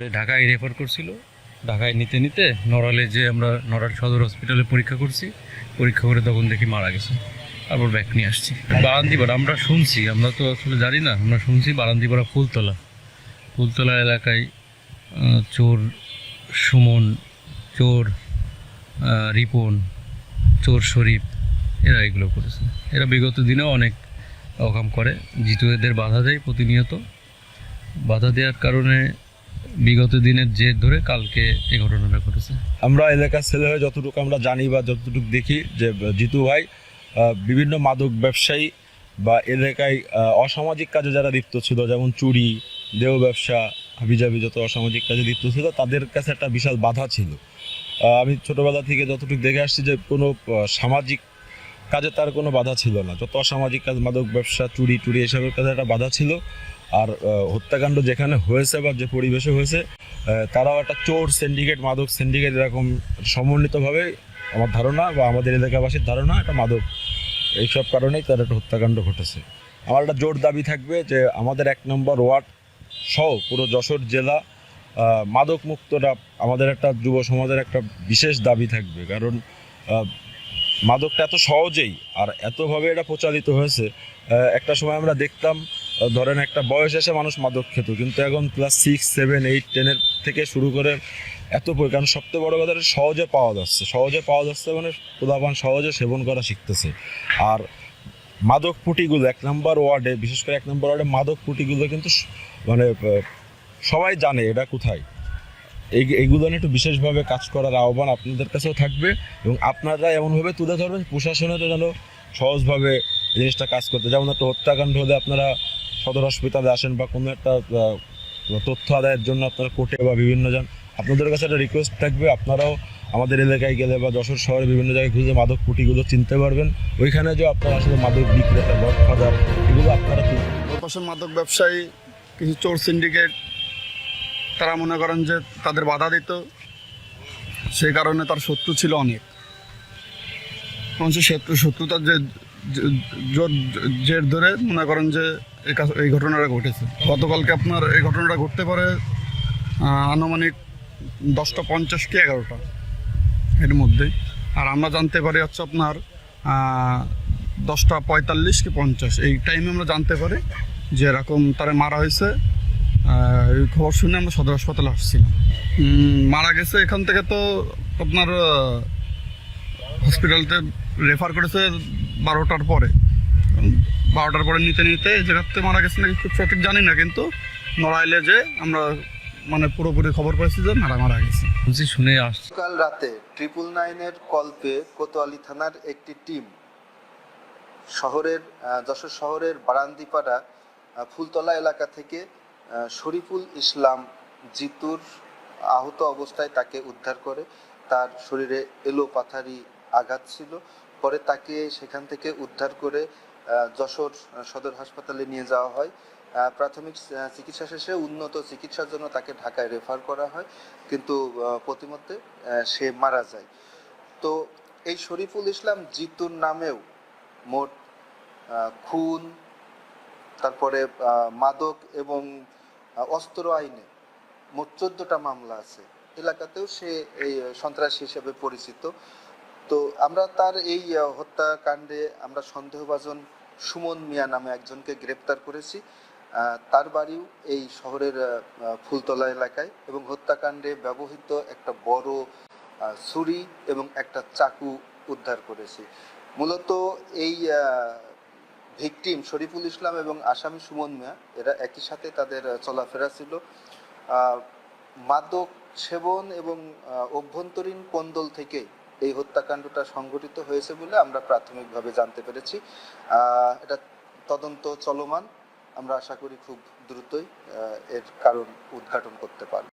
ঢাকায় রেফার করছিল। ঢাকায় নিতে নিতে নড়ালে যে আমরা নড়াল সদর হসপিটালে পরীক্ষা করছি, পরীক্ষা করে তখন দেখি মারা গেছে। তারপর ব্যাক নিয়ে আসছি। বারান্দিপাড়া আমরা শুনছি, আমরা তো আসলে জানি না, আমরা শুনছি বারান্দিপাড়া ফুলতলা ফুলতলা এলাকায় চোর সুমন, চোর রিপন, চোর শরীফ এরা এগুলো করেছে। এরা বিগত দিনেও অনেক অকাম করে, জিতু এদের বাধা দেয় প্রতিনিয়ত। বাধা দেওয়ার কারণে বিগত দিনের জের ধরে কালকে এই ঘটনাটা ঘটেছে। আমরা এলাকার ছেলে হয়ে যতটুকু আমরা জানি বা যতটুকু দেখি যে জিতু ভাই বিভিন্ন মাদক ব্যবসায়ী বা এলাকায় অসামাজিক কাজে যারা লিপ্ত ছিল, যেমন চুরি, দেহ ব্যবসা, হাবিজাবি যত অসামাজিক কাজে লিপ্ত ছিল, তাদের কাছে একটা বিশাল বাধা ছিল। আমি ছোটবেলা থেকে যতটুকু দেখে আসছি যে কোনো সামাজিক কাজে তার কোনো বাধা ছিল না। যত অসামাজিক কাজ, মাদক ব্যবসা, চুরি টুরি এসবের কাজে একটা বাধা ছিল। আর হত্যাকাণ্ড যেখানে হয়েছে বা যে পরিবেশে হয়েছে, তারাও একটা চোর সিন্ডিকেট, মাদক সিন্ডিকেট, এরকম সমন্বিতভাবে আমার ধারণা বা আমাদের এলাকাবাসীর ধারণা একটা মাদক, এইসব কারণেই তার একটা হত্যাকাণ্ড ঘটেছে। আমার একটা জোর দাবি থাকবে যে আমাদের 1 নম্বর ওয়ার্ড সহ পুরো যশোর জেলা মাদক মুক্তটা আমাদের একটা যুব সমাজের একটা বিশেষ দাবি থাকবে। কারণ মাদকটা এত সহজেই আর এতভাবে এটা প্রচারিত হয়েছে। একটা সময় আমরা দেখতাম, ধরেন একটা বয়স এসে মানুষ মাদক খেত, কিন্তু এখন ক্লাস 6, 7, 8, 10 থেকে শুরু করে এত কারণ সবচেয়ে বড় কথা সহজে পাওয়া যাচ্ছে মানে প্রধান সহজে সেবন করা শিখতেছে। আর মাদক পুটিগুলো 1 নম্বর ওয়ার্ডে, বিশেষ করে 1 নম্বর ওয়ার্ডে মাদক পুটিগুলো কিন্তু মানে সবাই জানে এটা কোথায়। এইগুলো নিয়ে একটু বিশেষভাবে কাজ করার আহ্বান আপনাদের কাছেও থাকবে, এবং আপনারা এমনভাবে তুলে ধরবেন প্রশাসনেরও যেন সহজভাবে জিনিসটা কাজ করতে। যেমন একটা হত্যাকাণ্ড হলে আপনারা সদর হসপিটালে আসেন বা কোনো একটা তথ্য আদায়ের জন্য আপনারা কোর্টে বা বিভিন্ন আপনাদের কাছে একটা রিকোয়েস্ট থাকবে, আপনারাও আমাদের এলাকায় গেলে বা যশোর শহরে বিভিন্ন জায়গায় খুঁজে মাদক পুটিগুলো চিনতে পারবেন। ওইখানে যে আপনারা আসলে মাদক বিক্রেতা, গডফাদার, এগুলো আপনারা পাশে মাদক ব্যবসায়ী, কিছু চোর সিন্ডিকেট, তারা মনে করেন যে তাদের বাধা দিত, সেই কারণে তার শত্রু ছিল অনেক। মানুষের শত্রুতার যে জের ধরে মনে করেন যে এই ঘটনাটা ঘটেছে। গতকালকে আপনার এই ঘটনাটা ঘটতে পারে আনুমানিক 10:50 কি 11টা এর মধ্যে। আর আমরা জানতে পারি হচ্ছে আপনার 10:45 কি 50 এই টাইমে আমরা জানতে পারি যে এরকম তারা মারা হয়েছে। এই খবর শুনে আমরা সদর হাসপাতালে আসছিলাম। মারা গেছে এখান থেকে তো আপনার হসপিটালতে রেফার করেছে 12টার পরে। 12টার পরে নিতে নিতে এই জায়গাতে মারা গেছে নাকি খুব সঠিক জানি না, কিন্তু নড়াইলে যে আমরা মানে পুরোপুরি খবর পেয়েছি যে মারা গেছে। শুনে আসছি। কাল রাতে 999-এর কল পেয়ে কোতোয়ালি থানার একটি টিম যশোর শহরের বারান্দিপাড়া ফুলতলা এলাকা থেকে শরীফুল ইসলাম জিতুর আহত অবস্থায় তাকে উদ্ধার করে। তার শরীরে এলোপাথারি আঘাত ছিল। পরে তাকে সেখান থেকে উদ্ধার করে যশোর সদর হাসপাতালে নিয়ে যাওয়া হয়। প্রাথমিক চিকিৎসা শেষে উন্নত চিকিৎসার জন্য তাকে ঢাকায় রেফার করা হয়, কিন্তু প্রতিমধ্যে সে মারা যায়। তো এই শরীফুল ইসলাম জিতুর নামেও মোট খুন, তারপরে মাদক এবং অস্ত্র আইনে মোট 14টা মামলা আছে। এলাকাতেও সে এই সন্ত্রাসী হিসেবে পরিচিত। তো আমরা তার এই হত্যাকাণ্ডে আমরা সন্দেহভাজন সুমন মিয়া নামে একজনকে গ্রেপ্তার করেছি। তার বাড়িও এই শহরের ফুলতলা এলাকায়, এবং হত্যাকাণ্ডে ব্যবহৃত একটা বড় ছুরি এবং একটা চাকু উদ্ধার করেছি। মূলত এই ভিকটিম শরীফুল ইসলাম এবং আসামি সুমন মিয়া এরা একই সাথে তাদের চলাফেরা ছিল। মাদক সেবন এবং অভ্যন্তরীণ কোন্দল থেকে এই হত্যাকাণ্ডটা সংঘটিত হয়েছে বলে আমরা প্রাথমিকভাবে জানতে পেরেছি। এটা তদন্ত চলমান। আমরা আশা করি খুব দ্রুতই এর কারণ উদ্ঘাটন করতে পারব।